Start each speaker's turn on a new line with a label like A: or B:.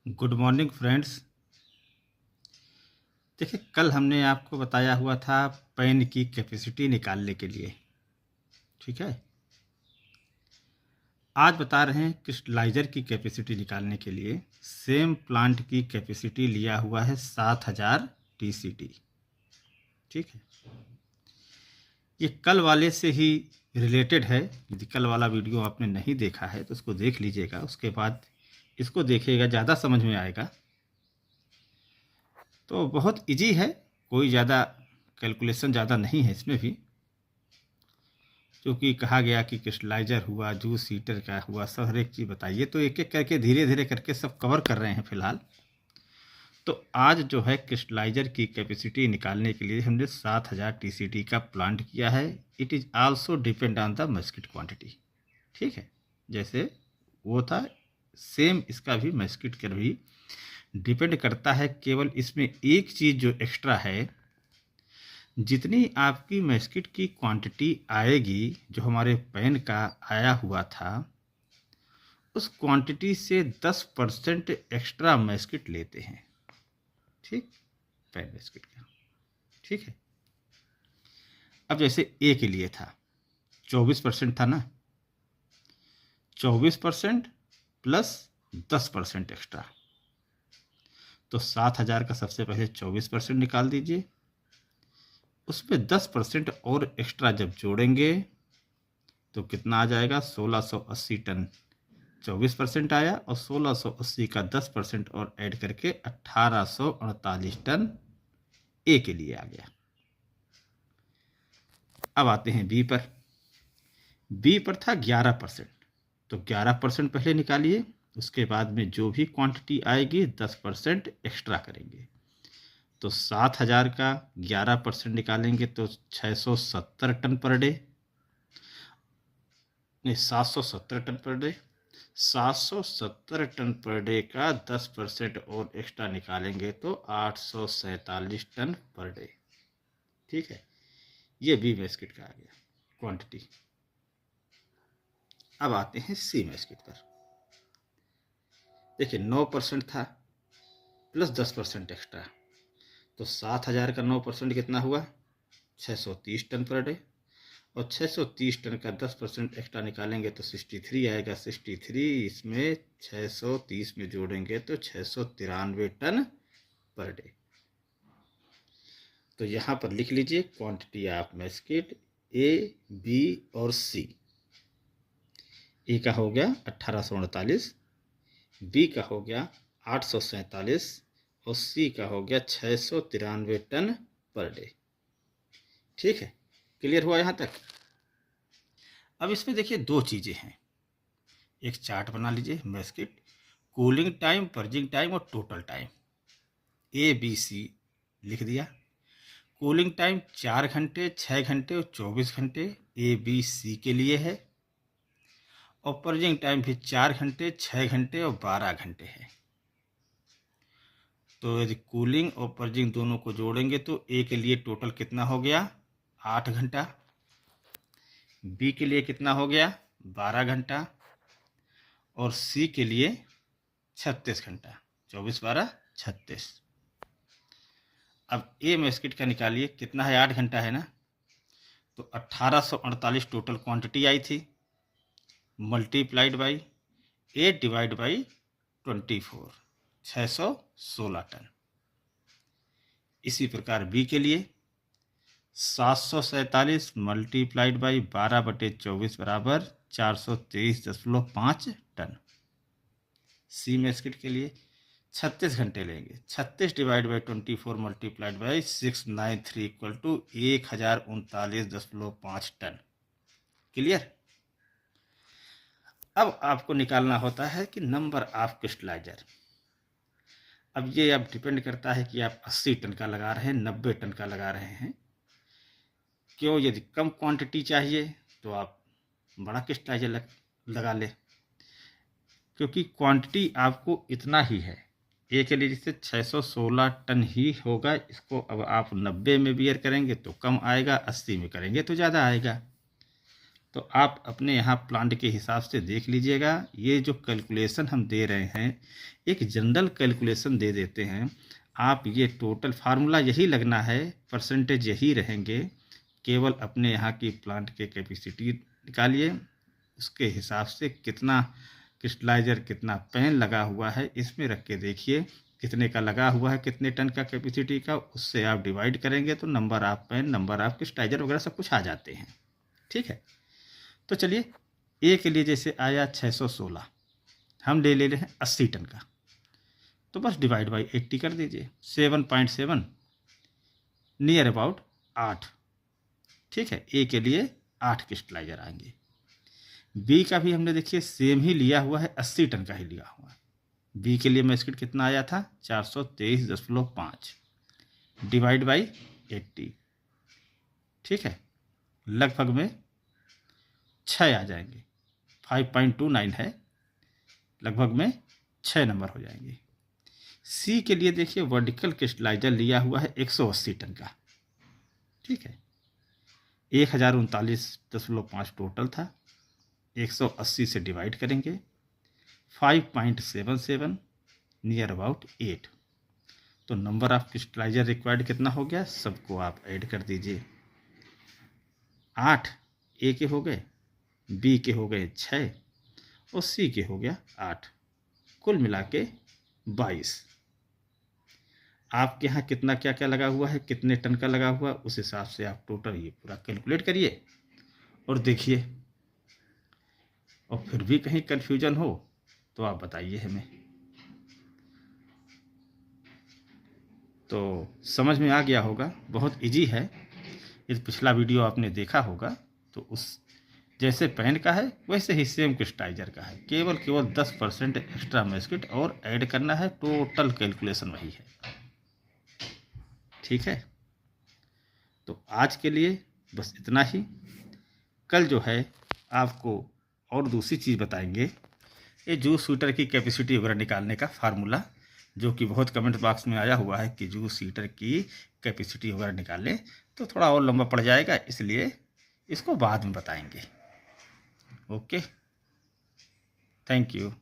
A: Good morning friends. देखिए, कल हमने आपको बताया हुआ था पेन की कैपेसिटी निकालने के लिए। ठीक है, आज बता रहे हैं क्रिस्टलाइजर की कैपेसिटी निकालने के लिए। सेम प्लांट की कैपेसिटी लिया हुआ है 7000 TCD। ठीक है, ये कल वाले से ही रिलेटेड है। यदि कल वाला वीडियो आपने नहीं देखा है तो उसको देख लीजिएगा, उसके बाद इसको देखिएगा, ज़्यादा समझ में आएगा। तो बहुत इजी है, कोई ज़्यादा कैलकुलेशन ज़्यादा नहीं है इसमें भी। क्योंकि कहा गया कि क्रिस्टलाइजर हुआ, जूस हीटर का हुआ, सब हर एक चीज़ बताइए, तो एक एक करके धीरे धीरे करके सब कवर कर रहे हैं फ़िलहाल। तो आज जो है क्रिस्टलाइजर की कैपेसिटी निकालने के लिए हमने 7000 TCD का प्लांट किया है। It is also depend on the musket quantity. ठीक है, जैसे वो था सेम इसका भी मस्किट कर भी डिपेंड करता है। केवल इसमें एक चीज़ जो एक्स्ट्रा है, जितनी आपकी मैस्किट की क्वांटिटी आएगी, जो हमारे पेन का आया हुआ था, उस क्वांटिटी से 10% एक्स्ट्रा मैस्किट लेते हैं। ठीक, पेन मैस्किट का। ठीक है, अब जैसे ए के लिए था 24% था ना, 24% प्लस 10% एक्स्ट्रा, तो 7000 का सबसे पहले 24% निकाल दीजिए। उसमें 10% और एक्स्ट्रा जब जोड़ेंगे तो कितना आ जाएगा, 1680 टन। 24% आया और 1680 का 10% और ऐड करके 1848 टन ए के लिए आ गया। अब आते हैं बी पर। बी पर था 11%, तो 11% पहले निकालिए, उसके बाद में जो भी क्वांटिटी आएगी 10% एक्स्ट्रा करेंगे। तो 7000 का 11% निकालेंगे तो 670 टन पर डे, नहीं 770 ton per day. 770 ton per day का 10% और एक्स्ट्रा निकालेंगे तो 847 टन पर डे। ठीक है, ये बी मैस्किट का आ गया क्वांटिटी। अब आते हैं सी मैस्किट पर। देखिए 9% था प्लस 10% एक्स्ट्रा, तो 7000 का 9% कितना हुआ, 630 टन पर डे। और 630 टन का 10% एक्स्ट्रा निकालेंगे तो 63 आएगा। 63 इसमें 630 में जोड़ेंगे तो 693 टन पर डे। तो यहाँ पर लिख लीजिए क्वांटिटी ऑफ मैस्किट ए, बी और सी। ए का हो गया 1848, बी का हो गया 847 और सी का हो गया 693 टन पर डे। ठीक है, क्लियर हुआ यहाँ तक। अब इसमें देखिए दो चीज़ें हैं, एक चार्ट बना लीजिए मैस्किट, कूलिंग टाइम, पर्जिंग टाइम और total time. A B C लिख दिया। कूलिंग टाइम 4 घंटे, 6 घंटे और 24 घंटे ए बी सी के लिए है, और पर्जिंग टाइम भी 4 घंटे, 6 घंटे और 12 घंटे है। तो यदि कूलिंग और पर्जिंग दोनों को जोड़ेंगे तो ए के लिए टोटल कितना हो गया, 8 घंटा। बी के लिए कितना हो गया, 12 घंटा। और सी के लिए 36 घंटा। 24 12 36। अब ए मैस्किट का निकालिए, कितना है, 8 घंटा है ना, तो 1848 टोटल क्वांटिटी आई थी, multiplied by 8 divide by 24, 616 ton. इसी प्रकार बी के लिए 747 मल्टीप्लाइड बाई 12/24 बराबर 423.5 टन। सी मैस्किट के लिए 36 घंटे लेंगे, 36 divide by 24 multiplied by 693 equal to 1039.5 ton. Clear. अब आपको निकालना होता है कि नंबर ऑफ क्रिस्टलाइजर। अब ये अब डिपेंड करता है कि आप 80 टन का लगा रहे हैं, 90 टन का लगा रहे हैं। क्यों, यदि कम क्वांटिटी चाहिए तो आप बड़ा क्रिस्टलाइजर लगा ले, क्योंकि क्वांटिटी आपको इतना ही है। ए के लिए जैसे 616 टन ही होगा, इसको अब आप 90 में बियर करेंगे तो कम आएगा, 80 में करेंगे तो ज़्यादा आएगा। तो आप अपने यहाँ प्लांट के हिसाब से देख लीजिएगा। ये जो कैलकुलेशन हम दे रहे हैं एक जनरल कैलकुलेशन दे देते हैं। आप ये टोटल फार्मूला यही लगना है, परसेंटेज यही रहेंगे। केवल अपने यहाँ की प्लांट के कैपेसिटी निकालिए, उसके हिसाब से कितना क्रिस्टलाइजर कितना पैन लगा हुआ है इसमें रख के देखिए कितने का लगा हुआ है, कितने टन का कैपेसिटी का, उससे आप डिवाइड करेंगे तो number of pan, number of crystalliser वगैरह सब कुछ आ जाते हैं। ठीक है, तो चलिए ए के लिए जैसे आया 616, हम ले रहे हैं 80 टन का, तो बस डिवाइड बाई 80 कर दीजिए, 7.7 नियर अबाउट 8। ठीक है, ए के लिए 8 क्रिस्टलाइजर आएंगे। बी का भी हमने देखिए सेम ही लिया हुआ है, 80 टन का ही लिया हुआ है। बी के लिए मेस्किट कितना आया था 423.5 डिवाइड बाई 80। ठीक है, लगभग में 6 आ जाएंगे, 5.29 है, लगभग में 6 नंबर हो जाएंगे। सी के लिए देखिए वर्टिकल क्रिस्टलाइजर लिया हुआ है 180 टन का। ठीक है, 1039.5 टोटल था, 180 से डिवाइड करेंगे, 5.77 नियर अबाउट 8। तो नंबर ऑफ क्रिस्टलाइजर रिक्वायर्ड कितना हो गया, सबको आप ऐड कर दीजिए। 8 ए के हो गए, बी के हो गए 6 और सी के हो गया 8, कुल मिला के 22। आपके यहाँ कितना क्या क्या लगा हुआ है, कितने टन का लगा हुआ, उस हिसाब से आप टोटल ये पूरा कैलकुलेट करिए और देखिए। और फिर भी कहीं कन्फ्यूजन हो तो आप बताइए हमें। तो समझ में आ गया होगा, बहुत इजी है। ये पिछला वीडियो आपने देखा होगा, तो उस जैसे पैन का है वैसे ही सेम क्रिस्टलाइजर का है, केवल 10% एक्स्ट्रा मेस्किट और ऐड करना है, टोटल कैलकुलेशन वही है। ठीक है, तो आज के लिए बस इतना ही। कल जो है आपको और दूसरी चीज़ बताएंगे, ये जूस हीटर की कैपेसिटी वगैरह निकालने का फार्मूला, जो कि बहुत कमेंट बॉक्स में आया हुआ है कि जूस हीटर की कैपेसिटी वगैरह निकालें, तो थोड़ा और लंबा पड़ जाएगा, इसलिए इसको बाद में बताएंगे। Okay, thank you.